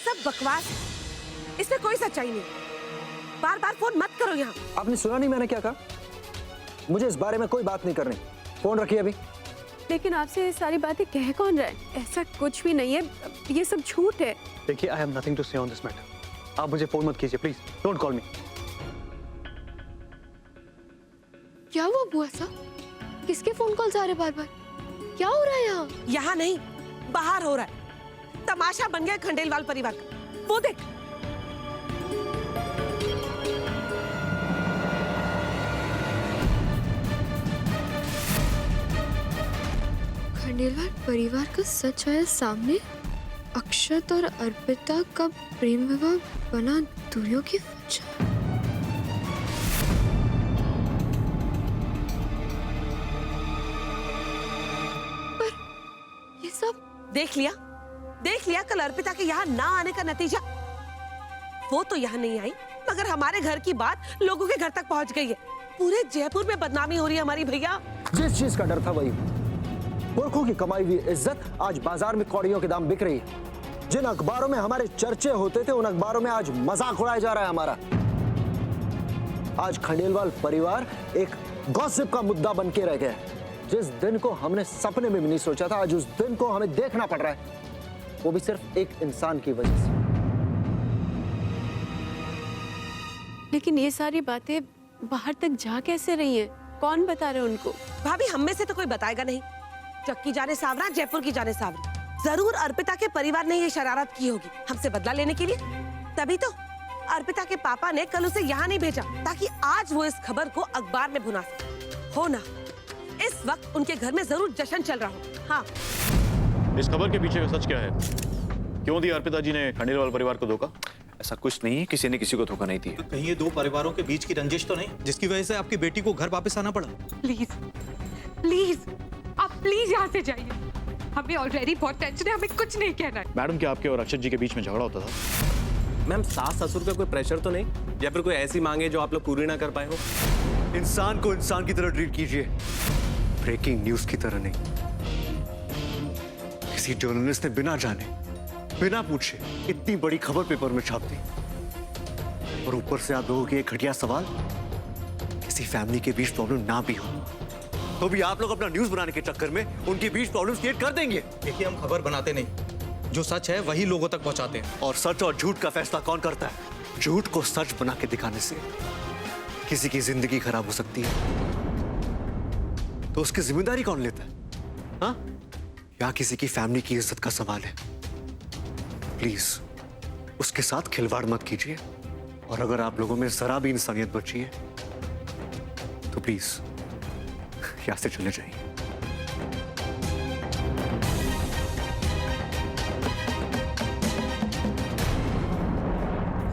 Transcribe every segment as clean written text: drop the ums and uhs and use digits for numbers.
सब बकवास, इसमें कोई सच्चाई नहीं। बार बार फोन मत करो यहाँ। आपने सुना नहीं मैंने क्या कहा? मुझे इस बारे में कोई बात नहीं करनी। फोन रखिए अभी। लेकिन आपसे ये सारी बातें कह कौन रहा है? ऐसा कुछ भी नहीं है, ये सब झूठ है। देखिए, आई हैव नथिंग टू से ऑन दिस मैटर। आप मुझे फोन मत कीजिए प्लीज, डोंट कॉल मी। क्या हुआ बुआ साहब? किसके फोन कॉल्स आ रहे बार बार? क्या हो रहा है यहाँ? यहाँ नहीं, बाहर हो रहा है। तमाशा बन गया खंडेलवाल परिवार का। वो देख। खंडेलवाल परिवार का सच आया सामने। अक्षत और अर्पिता का प्रेम विवाह बना दूरियों की वजह। पर ये सब देख लिया कल अर्पिता के यहाँ ना आने का नतीजा। वो तो यहाँ नहीं आई, मगर हमारे घर की बात लोगों के घर तक पहुँच गई है। पूरे जयपुर में बदनामी हो रही है हमारी भैया। जिस चीज का डर था वही। पुरखों की कमाई हुई इज्जत आज बाजार में कौड़ियों के दाम बिक रही है। जिन अखबारों में हमारे चर्चे होते थे, उन अखबारों में आज मजाक उड़ाया जा रहा है हमारा। आज खंडेलवाल परिवार एक गॉसिप का मुद्दा बन के रह गया। जिस दिन को हमने सपने में भी नहीं सोचा था, आज उस दिन को हमें देखना पड़ रहा है, वो भी सिर्फ एक इंसान की वजह से। लेकिन ये सारी बातें बाहर तक जा कैसे रही हैं? कौन बता रहे उनको? भाभी, हम में से तो कोई बताएगा नहीं। चक्की जाने सावरा, जयपुर की जाने सावरा। जरूर अर्पिता के परिवार ने ये शरारत की होगी हमसे बदला लेने के लिए। तभी तो अर्पिता के पापा ने कल उसे यहाँ नहीं भेजा, ताकि आज वो इस खबर को अखबार में भुना सके। हो ना, इस वक्त उनके घर में जरूर जश्न चल रहा हो। हाँ, इस खबर के पीछे का सच क्या है? क्यों दिया अर्पिता जी ने खंडेलवाल परिवार को धोखा? ऐसा कुछ नहीं है, किसी ने किसी को धोखा नहीं दिया। तो कहीं ये दो परिवारों के बीच की रंजिश तो नहीं, जिसकी वजह से आपकी बेटी को घर वापस आना पड़ा? प्लीज प्लीज, आप प्लीज यहाँ से जाइए। हमें ऑलरेडी बहुत टेंशन है, हमें कुछ नहीं कहना है। मैडम, क्या आपके और अक्षत जी के बीच में झगड़ा होता था? मैम, सास ससुर का कोई प्रेशर तो नहीं, या फिर कोई ऐसी मांगे जो आप लोग पूरी ना कर पाए हो? इंसान को इंसान की तरह ट्रीट कीजिए, ब्रेकिंग न्यूज की तरह नहीं। किसी जर्नलिस्ट ने बिना जाने, बिना पूछे इतनी बड़ी खबर पेपर में छाप दी, और ऊपर से आप लोगों के एक घटिया सवाल, किसी फैमिली के बीच प्रॉब्लम ना भी हो तो भी आप लोग अपना न्यूज बनाने के चक्कर में उनके बीच प्रॉब्लम क्रिएट कर देंगे। देखिए, हम खबर बनाते नहीं, जो सच है वही लोगों तक पहुंचाते हैं। और सच और झूठ का फैसला कौन करता है? झूठ को सच बना के दिखाने से किसी की जिंदगी खराब हो सकती है, तो उसकी जिम्मेदारी कौन लेता है? हाँ? या किसी की फैमिली की इज्जत का सवाल है। प्लीज उसके साथ खिलवाड़ मत कीजिए, और अगर आप लोगों में जरा भी इंसानियत बची है तो प्लीज यहां से चले जाइए।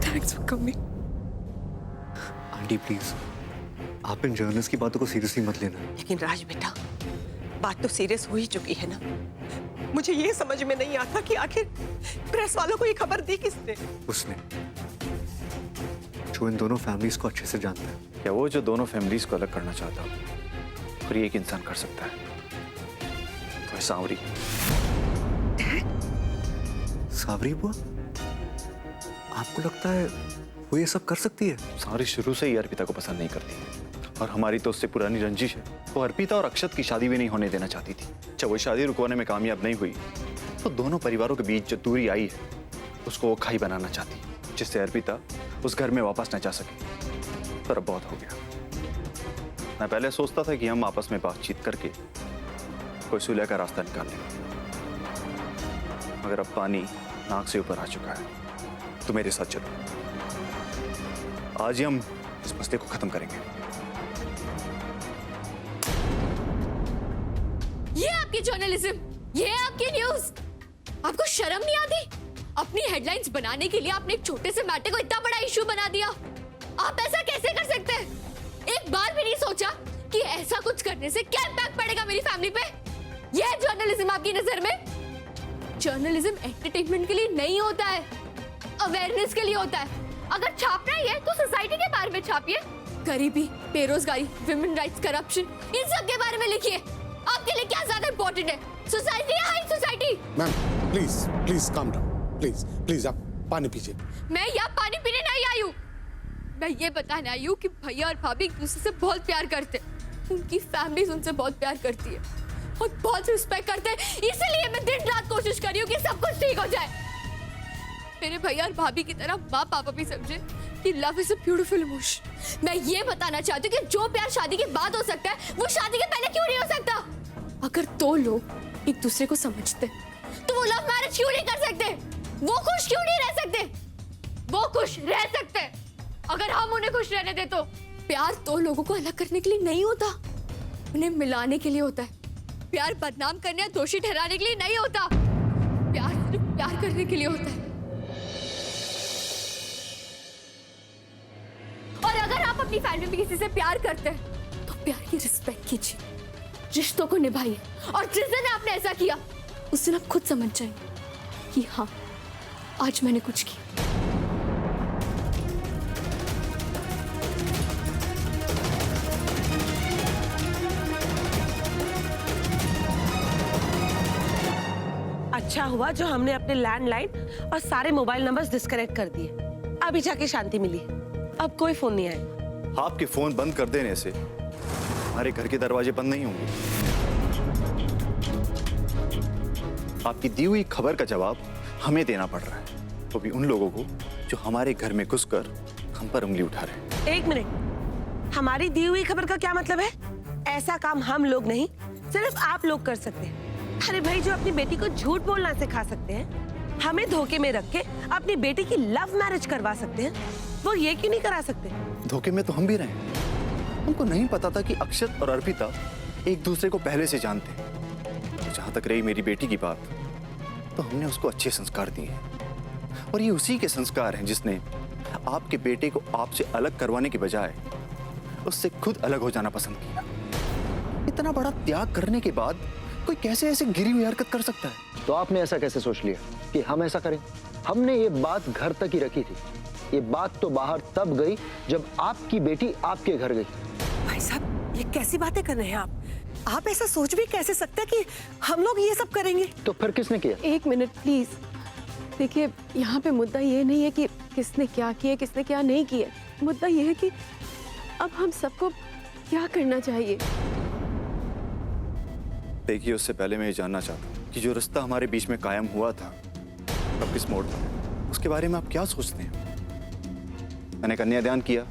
Thanks for coming. Aunty please, आप इन जर्नलिस्ट की बातों को सीरियसली मत लेना। लेकिन राज बेटा, बात तो सीरियस हो ही चुकी है ना। मुझे ये समझ में नहीं आता कि आखिर प्रेस वालों को ये खबर दी किसने? उसने, जो इन दोनों फैमिलीज को अच्छे से जानता है। क्या वो जो दोनों फैमिलीज को अलग करना चाहता हो, और ये एक इंसान कर सकता है? तो सावरी। सावरी बुआ, आपको लगता है वो ये सब कर सकती है? सावरी शुरू से ही अर्पिता को पसंद नहीं करती, और हमारी तो उससे पुरानी रंजिश है। वो अर्पिता और अक्षत की शादी भी नहीं होने देना चाहती थी। जब वो शादी रुकवाने में कामयाब नहीं हुई, तो दोनों परिवारों के बीच जो दूरी आई है, उसको वो खाई बनाना चाहती, जिससे अर्पिता उस घर में वापस न जा सके। पर अब बहुत हो गया। मैं पहले सोचता था कि हम आपस में बातचीत करके कोई सुलह का रास्ता निकाल लेंगे, मगर अब पानी नाक से ऊपर आ चुका है। तो मेरे साथ चलो, आज ही हम इस मसले को खत्म करेंगे। ये आपकी जर्नलिज्म, ये आपकी न्यूज। आपको शर्म नहीं आती? अपनी हेडलाइंस बनाने के लिए आपने एक छोटे से मैटर को इतना बड़ा इशू बना दिया। आप ऐसा कैसे कर सकते हैं? एक बार भी नहीं सोचा कि ऐसा कुछ करने से क्या इम्पैक्ट पड़ेगा मेरी फैमिली पे? ये है जर्नलिज्म आपकी नजर में? जर्नलिज्म एंटरटेनमेंट के लिए नहीं होता है, अवेयरनेस के लिए होता है। अगर छापना ही है तो सोसाइटी के बारे में छापिए। गरीबी, बेरोजगारी, विमेन राइट्स, करप्शन, इन सब के बारे में लिखिए। आपके लिए क्या ज्यादा इंपॉर्टेंट है, सोसाइटी या high society? Ma'am please please calm down, please please आप पानी पीजिए। मैं यहाँ पानी पीने नहीं आई हूँ, मैं ये बताने आई हूँ कि भैया और भाभी एक दूसरे से बहुत प्यार करते हैं। उनकी फैमिली उनसे बहुत प्यार करती है और बहुत रिस्पेक्ट करते हैं, इसलिए मैं दिन रात कोशिश कर रही हूँ कि सब कुछ ठीक हो जाए। मेरे भैया और भाभी की तरह माँ पापा भी समझे कि love is a beautiful emotion. मैं ये बताना चाहती हूँ कि जो प्यार शादी के बाद हो सकता है वो शादी के पहले क्यों नहीं हो सकता। अगर दो लोग एक दूसरे को समझते तो वो लव मैरिज क्यों नहीं कर सकते, वो खुश क्यों नहीं रह सकते। वो खुश रह सकते अगर हम उन्हें खुश रहने दे। तो प्यार दो लोगों को अलग करने के लिए नहीं होता, उन्हें मिलाने के लिए होता है। प्यार बदनाम करने या दोषी ठहराने के लिए नहीं होता, प्यार सिर्फ प्यार करने के लिए होता है। और अगर आप अपनी फैमिली में किसी से प्यार करते हैं तो प्यार की रिस्पेक्ट कीजिए, रिश्तों को निभाइए, और जिस दिन आपने ऐसा किया उस दिन आप खुद समझ जाएंगे कि हाँ आज मैंने कुछ किया। अच्छा हुआ जो हमने अपने लैंडलाइन और सारे मोबाइल नंबर्स डिस्कनेक्ट कर दिए, अभी जाके शांति मिली। अब कोई फोन नहीं आएगा। आपके फोन बंद कर देने से हमारे घर के दरवाजे बंद नहीं होंगे। आपकी दी हुई खबर का जवाब हमें देना पड़ रहा है, वो भी उन लोगों को जो हमारे घर में घुसकर हम पर उंगली उठा रहे हैं। एक मिनट, हमारी दी हुई खबर का क्या मतलब है? ऐसा काम हम लोग नहीं, सिर्फ आप लोग कर सकते हैं। अरे भाई, जो अपनी बेटी को झूठ बोलना सिखा सकते हैं, हमें धोखे में रख के अपनी बेटी की लव मैरिज करवा सकते हैं, वो ये क्यों नहीं करा सकते? धोखे में तो हम भी रहे हैं। हमको नहीं पता था कि अक्षत और अर्पिता एक दूसरे को पहले से जानते हैं। तो जहां तक रही मेरी बेटी की बात, तो हमने उसको अच्छे संस्कार दिए हैं, और ये उसी के संस्कार हैं जिसने आपके बेटे को आपसे अलग करवाने की बजाय उससे खुद अलग हो जाना पसंद किया। इतना बड़ा त्याग करने के बाद कोई कैसे ऐसे गिरी हुई हरकत कर सकता है? तो आपने ऐसा कैसे सोच लिया कि हम ऐसा करें? हमने ये बात घर तक ही रखी थी। ये बात तो बाहर तब गई जब आपकी बेटी आपके घर गई। भाई साहब, ये कैसी बातें कर रहे हैं आप? आप ऐसा सोच भी कैसे सकते हैं कि हम लोग ये सब करेंगे? तो फिर किसने किया? एक मिनट प्लीज। देखिए, यहाँ पे मुद्दा ये नहीं है कि किसने क्या किया किसने क्या नहीं किया। मुद्दा ये है कि अब हम सबको क्या करना चाहिए। देखिए, उससे पहले मैं ये जानना चाहता हूँ कि जो रिश्ता हमारे बीच में कायम हुआ था, अब किस मोड़ पर है, उसके बारे में आप क्या सोचते हैं? मैंने कन्यादान किया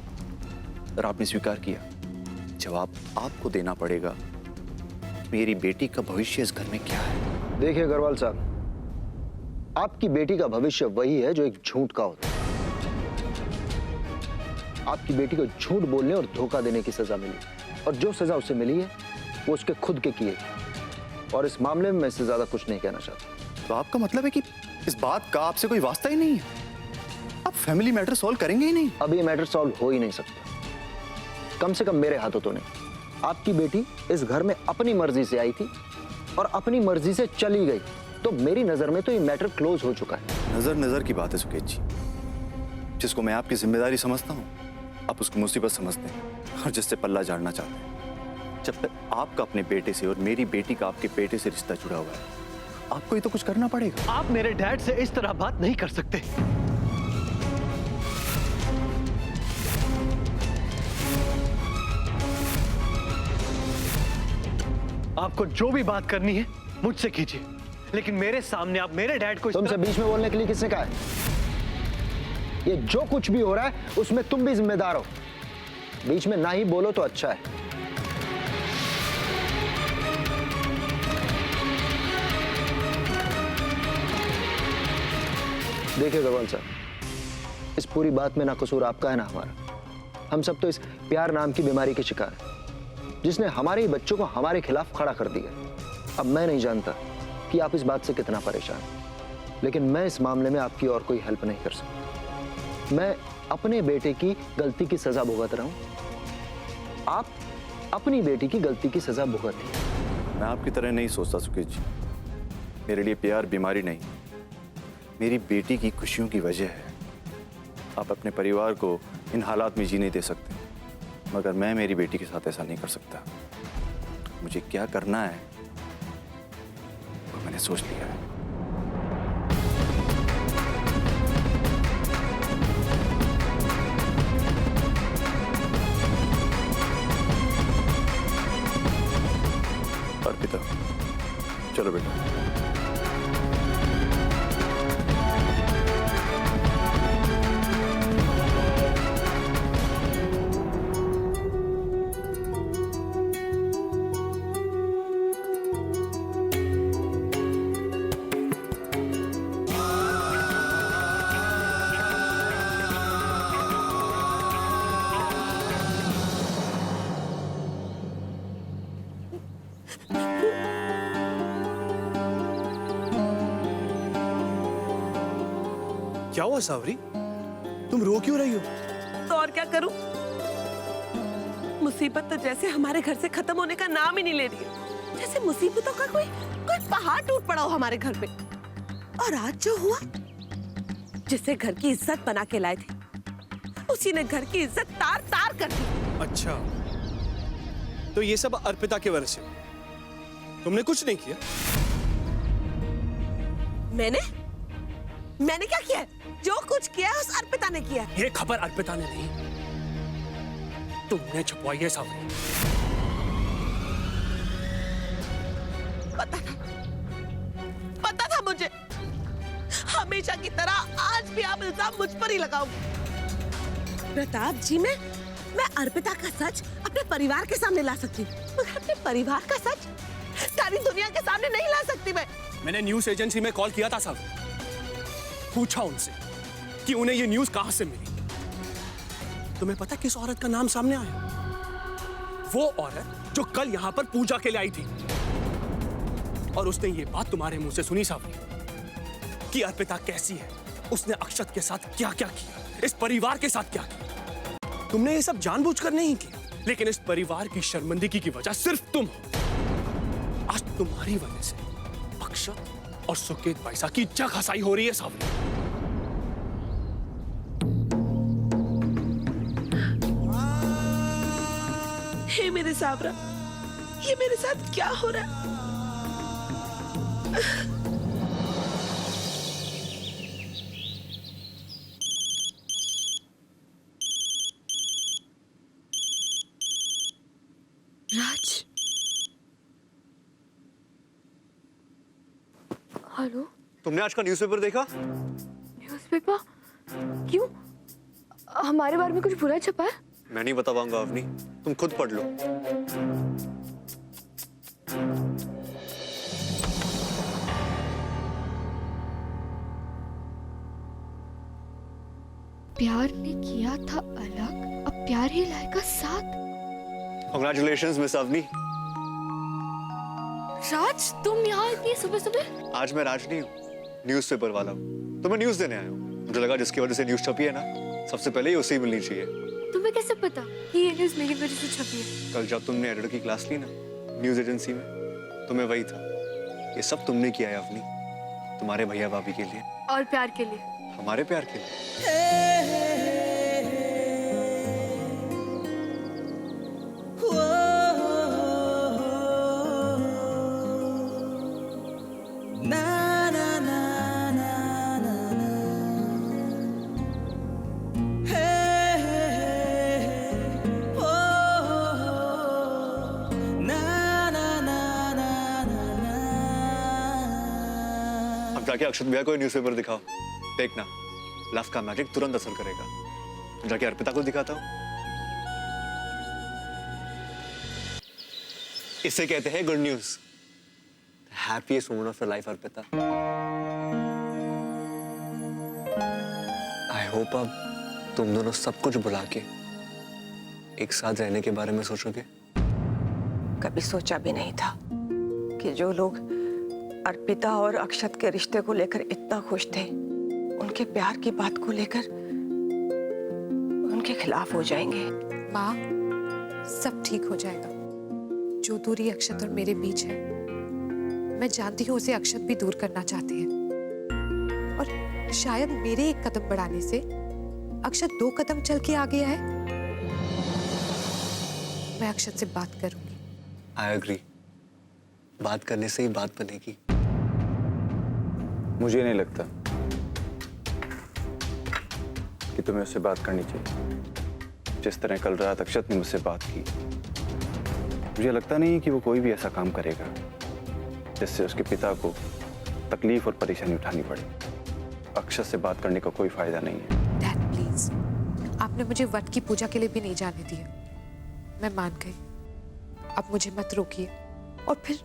और आपने स्वीकार किया। जवाब आपको देना पड़ेगा कि मेरी बेटी का भविष्य इस घर में क्या है। देखिए अग्रवाल साहब, आपकी बेटी का भविष्य वही है जो एक झूठ का होता है। आपकी बेटी को झूठ बोलने और धोखा देने की सजा मिली, और जो सजा उसे मिली है वो उसके खुद के किए। और इस मामले में मैं इससे ज्यादा कुछ नहीं कहना चाहता। तो आपका मतलब है कि इस बात का आपसे कोई वास्ता ही नहीं है? आप फैमिली मैटर सॉल्व करेंगे ही नहीं? अब ये मैटर सॉल्व हो ही नहीं सकता, कम से कम मेरे हाथों तो नहीं। आपकी बेटी इस घर में अपनी मर्जी से आई थी और अपनी मर्जी से चली गई, तो मेरी नजर में तो ये मैटर क्लोज हो चुका है। नजर नजर की बात है सुकेत जी। जिसको मैं आपकी जिम्मेदारी समझता हूँ, आप उसको मुसीबत समझते हैं और जिससे पल्ला झाड़ना चाहते हैं। जब तक आपका अपने बेटे से और मेरी बेटी का आपके बेटे से रिश्ता जुड़ा हुआ है, आपको ही तो कुछ करना पड़ेगा। आप मेरे डैड से इस तरह बात नहीं कर सकते। आपको जो भी बात करनी है मुझसे कीजिए, लेकिन मेरे सामने आप मेरे डैड को तुमसे बीच में बोलने के लिए किसने कहा है? ये जो कुछ भी हो रहा है उसमें तुम भी जिम्मेदार हो। बीच में ना ही बोलो तो अच्छा है। देखिए अग्रवाल साहब, इस पूरी बात में ना कसूर आपका है ना हमारा। हम सब तो इस प्यार नाम की बीमारी के शिकार हैं, जिसने हमारे ही बच्चों को हमारे खिलाफ खड़ा कर दिया। अब मैं नहीं जानता कि आप इस बात से कितना परेशान हैं, लेकिन मैं इस मामले में आपकी और कोई हेल्प नहीं कर सकता। मैं अपने बेटे की गलती की सजा भुगत रहा हूं, आप अपनी बेटी की गलती की सजा भुगतिए। मैं आपकी तरह नहीं सोचता सुकेत जी। मेरे लिए प्यार बीमारी नहीं, मेरी बेटी की खुशियों की वजह है। आप अपने परिवार को इन हालात में जी नहीं दे सकते, मगर मैं मेरी बेटी के साथ ऐसा नहीं कर सकता। मुझे क्या करना है वो मैंने सोच लिया है। चलो बेटा। क्या हुआ सावरी? तुम रो क्यों रही हो? तो और क्या करूं? मुसीबत तो जैसे हमारे घर से खत्म होने का नाम ही नहीं ले रही है। जैसे मुसीबतों का कोई पहाड़ टूट पड़ा हो हमारे घर पे। और आज जो हुआ, जिसे घर की इज्जत बना के लाए थे, उसी ने घर की इज्जत तार तार कर दी। अच्छा, तो ये सब अर्पिता की वजह से? तुमने कुछ नहीं किया? मैंने क्या किया है? जो कुछ किया है उस अर्पिता ने किया है। ये खबर अर्पिता ने नहीं, तुमने छुपवाई है सावरी। पता था मुझे। हमेशा की तरह आज भी आप इल्जाम मुझ पर ही लगाओगे। प्रताप जी, मैं अर्पिता का सच अपने परिवार के सामने ला सकती हूँ, मगर अपने परिवार का सच सारी दुनिया के सामने नहीं ला सकती। मैंने न्यूज एजेंसी में कॉल किया था सावरी, पूछा उनसे कि उन्हें ये न्यूज कहां से मिली। तुम्हें पता किस औरत का नाम सामने आया? वो औरत जो कल यहां पर पूजा के लिए आई थी। और उसने ये बात तुम्हारे मुंह से सुनी सावरी कि अर्पिता कैसी है, उसने अक्षत के साथ क्या क्या किया, इस परिवार के साथ क्या किया। तुमने ये सब जानबूझकर नहीं किया, लेकिन इस परिवार की शर्मिंदगी की वजह सिर्फ तुम हो। आज तुम्हारी वजह से अक्षत और सुकेत पैसा की जग हसाई हो रही है सावरी। हे मेरे सावरा, ये मेरे साथ क्या हो रहा है? राज, हेलो, तुमने आज का न्यूज़पेपर देखा? न्यूज़पेपर? क्यों? हमारे बारे में कुछ बुरा छपा है? मैं नहीं बता पाऊंगा अवनी, तुम खुद पढ़ लो। प्यार ने किया था अलग, अब प्यार ही लाएगा साथ। Congratulations miss Avani. राज, तुम यहाँ इतनी सुबह सुबह? आज मैं राज नहीं हूँ, न्यूज़पेपर वाला हूँ। तो मैं न्यूज़ देने आया हूँ। मुझे लगा जिसकी वजह से न्यूज़ छपी है ना, सबसे पहले ही उसे ही मिलनी चाहिए। तुम्हें कैसे पता कि ये न्यूज़ मेरी वजह से छपी है? कल जब तुमने एडिटर की क्लास ली ना न्यूज़ एजेंसी में, तो मैं वही था। ये सब तुमने किया है अवनी, तुम्हारे भैया भाभी के लिए और प्यार के लिए। हमारे प्यार के लिए। अब जाके अक्षत भैया को न्यूज़पेपर दिखाओ, देखना लव का मैजिक तुरंत असर करेगा। जाके अर्पिता को दिखाता हूँ। इसे कहते हैं good news, happiest moment of your life Arpita. I hope अब तुम दोनों सब कुछ भुला के एक साथ रहने के बारे में सोचोगे। कभी सोचा भी नहीं था कि जो लोग अर्पिता और अक्षत के रिश्ते को लेकर इतना खुश थे, उनके प्यार की बात को लेकर उनके खिलाफ हो जाएंगे। माँ, सब ठीक हो जाएगा। जो दूरी अक्षत और मेरे बीच है, मैं जानती हूँ उसे अक्षत भी दूर करना चाहती है। और शायद मेरे एक कदम बढ़ाने से अक्षत 2 कदम चल के आ गया है। मैं अक्षत से बात करूंगी। आई एग्री, बात करने से ही बात बनेगी। मुझे नहीं लगता कि तुम्हें उससे बात करनी चाहिए। जिस तरह कल रात अक्षत ने मुझसे बात की, मुझे लगता नहीं कि वो कोई भी ऐसा काम करेगा जिससे उसके पिता को तकलीफ और परेशानी उठानी पड़े। अक्षत से बात करने का कोई फायदा नहीं है। डैड प्लीज, आपने मुझे वट की पूजा के लिए भी नहीं जाने दिया। मैं मान गई, अब मुझे मत रोकिए। और फिर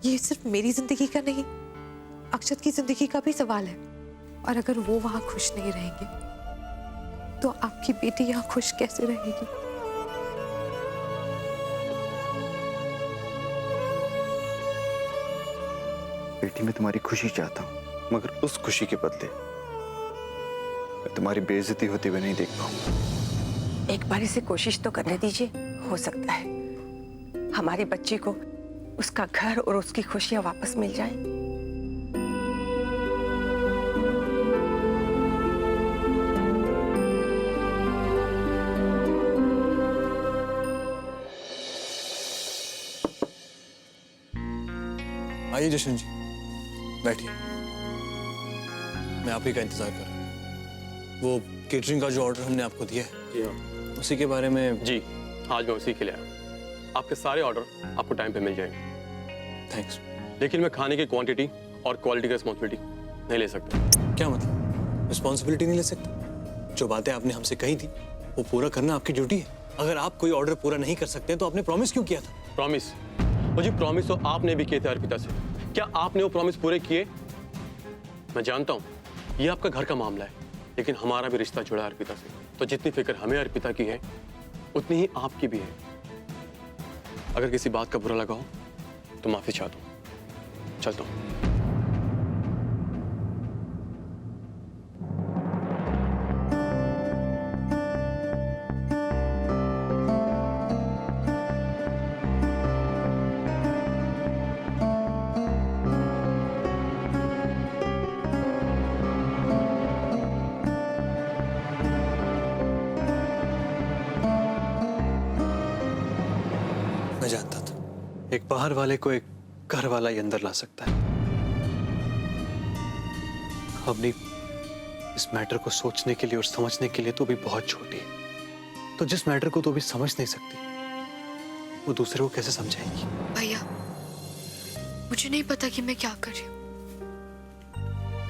ये सिर्फ मेरी जिंदगी का नहीं, अक्षत की जिंदगी का भी सवाल है। और अगर वो वहां खुश नहीं रहेंगे तो आपकी बेटी यहाँ खुश कैसे रहेगी? बेटी, मैं तुम्हारी खुशी चाहता हूँ, मगर उस खुशी के बदले मैं तुम्हारी बेइज्जती होते हुए नहीं देख पाऊंगा। एक बार इसे कोशिश तो करने दीजिए, हो सकता है हमारी बच्ची को उसका घर और उसकी खुशियां वापस मिल जाएं। आइए जशन जी, बैठिए। मैं आप ही का इंतजार कर रहा हूँ। वो केटरिंग का जो ऑर्डर हमने आपको दिया है, जी हाँ उसी के बारे में। जी, आज मैं उसी के लिए आया हूँ। आपके सारे ऑर्डर आपको टाइम पे मिल जाएंगे। थैंक्स। लेकिन मैं खाने की क्वांटिटी और क्वालिटी का रिस्पॉन्सिबिलिटी नहीं ले सकता। क्या मतलब रिस्पॉन्सिबिलिटी नहीं ले सकते? जो बातें आपने हमसे कही थी वो पूरा करना आपकी ड्यूटी है। अगर आप कोई ऑर्डर पूरा नहीं कर सकते तो आपने प्रॉमिस क्यों किया था? प्रॉमिस? मुझे प्रॉमिस तो आपने भी किए थे अर्पिता से। क्या आपने वो प्रॉमिस पूरे किए? मैं जानता हूँ ये आपका घर का मामला है, लेकिन हमारा भी रिश्ता जुड़ा है अर्पिता से। तो जितनी फिक्र हमें अर्पिता की है उतनी ही आपकी भी है। अगर किसी बात का बुरा लगा हो तो माफी चाहता हूँ। चलता हूँ। मैं जानता था एक बाहर वाले को एक घर वाला ही अंदर ला सकता है। अपनी इस मैटर को सोचने के लिए और समझने के लिए तो भी बहुत छोटी है। तो जिस मैटर को तो भी समझ नहीं सकती, वो दूसरे को कैसे समझाएगी? भैया, मुझे नहीं पता कि मैं क्या कर रही हूँ,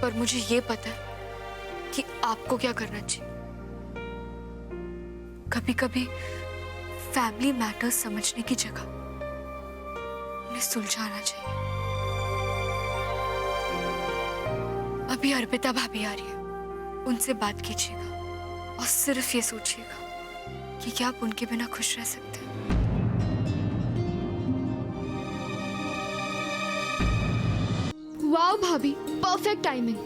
पर मुझे ये पता है कि आपको क्या करना चाहिए। कभी कभी फैमिली मैटर्स समझने की जगह उन्हें सुलझाना चाहिए। अभी अर्पिता भाभी आ रही है, उनसे बात कीजिएगा और सिर्फ ये सोचिएगा कि क्या आप उनके बिना खुश रह सकते हैं। वाह भाभी, परफेक्ट टाइमिंग।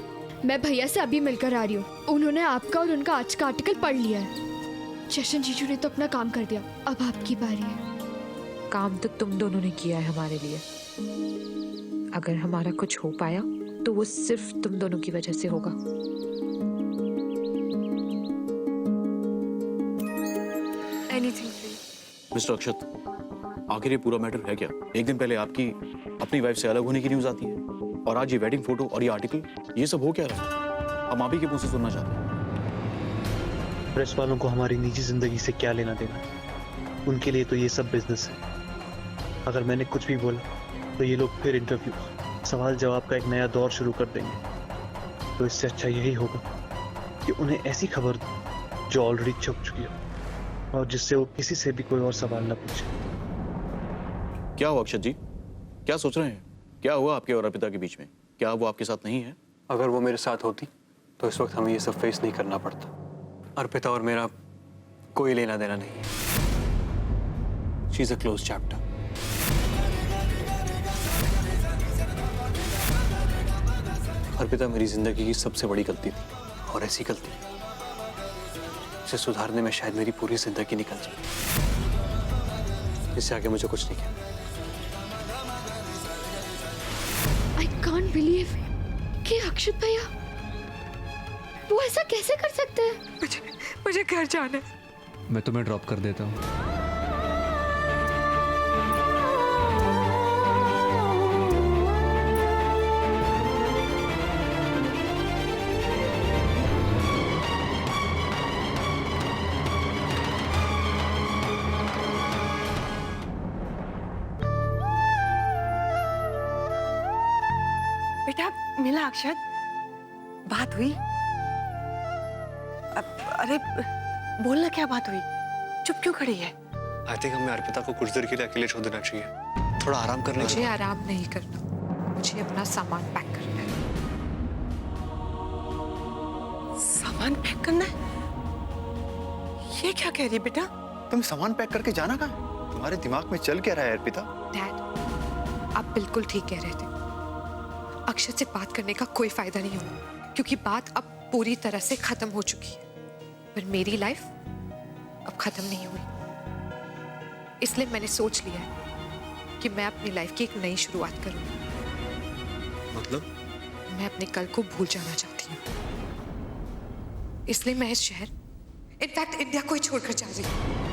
मैं भैया से अभी मिलकर आ रही हूँ। उन्होंने आपका और उनका आज का आर्टिकल पढ़ लिया है। जशन जीजू ने तो अपना काम कर दिया, अब आपकी बारी है। काम तो तुम दोनों ने किया है हमारे लिए। अगर हमारा कुछ हो पाया तो वो सिर्फ तुम दोनों की वजह से होगा। Anything please. मिस्टर अक्षत, आखिर ये पूरा मैटर है क्या? एक दिन पहले आपकी अपनी वाइफ से अलग होने की न्यूज आती है और आज ये वेडिंग फोटो और ये आर्टिकल, ये सब हो क्या रहा है? हम आप ही के मुंह से सुनना चाहते हैं। प्रेस वालों को हमारी निजी जिंदगी से क्या लेना देना? उनके लिए तो ये सब बिजनेस है। अगर मैंने कुछ भी बोला तो ये लोग फिर इंटरव्यू, सवाल जवाब का एक नया दौर शुरू कर देंगे। तो इससे अच्छा यही होगा कि उन्हें ऐसी खबर दो जो ऑलरेडी छुप चुकी हो और जिससे वो किसी से भी कोई और सवाल न पूछे। क्या हुआ अक्षत जी? क्या सोच रहे हैं? क्या हुआ आपके और अर्पिता के बीच में? क्या वो आपके साथ नहीं है? अगर वो मेरे साथ होती तो इस वक्त हमें ये सब फेस नहीं करना पड़ता। अर्पिता और मेरा कोई लेना देना नहीं है। She is a close chapter. Arpita मेरी जिंदगी की सबसे बड़ी गलती थी और ऐसी गलती जिसे सुधारने में शायद मेरी पूरी जिंदगी निकल जाए। इससे आगे मुझे कुछ नहीं कहना। I can't believe कि अक्षत भैया वो ऐसा कैसे कर सकते हैं। मुझे घर जाना है। मैं तुम्हें ड्रॉप कर देता हूँ। बेटा मिला अक्षत, बात हुई? अरे बोलना, क्या बात हुई? चुप क्यों खड़ी है? आई थिंक हमें अर्पिता को कुछ देर के लिए अकेले छोड़ देना चाहिए, थोड़ा आराम करने मुझे आराम नहीं करना, मुझे अपना सामान पैक करना है। सामान पैक करना है? ये क्या कह रही बेटा? तुम सामान पैक करके जाना कहाँ? तुम्हारे दिमाग में चल क्या रहा है अर्पिता? डैड, आप बिल्कुल ठीक कह रहे थे। अक्षत से बात करने का कोई फायदा नहीं होगा, क्योंकि बात अब पूरी तरह से खत्म हो चुकी है। पर मेरी लाइफ अब खत्म नहीं हुई, इसलिए मैंने सोच लिया है कि मैं अपनी लाइफ की एक नई शुरुआत करूंगी। मतलब? मैं अपने कल को भूल जाना चाहती हूँ, इसलिए मैं इस शहर, इनफैक्ट इंडिया को ही छोड़कर जा रही हूँ।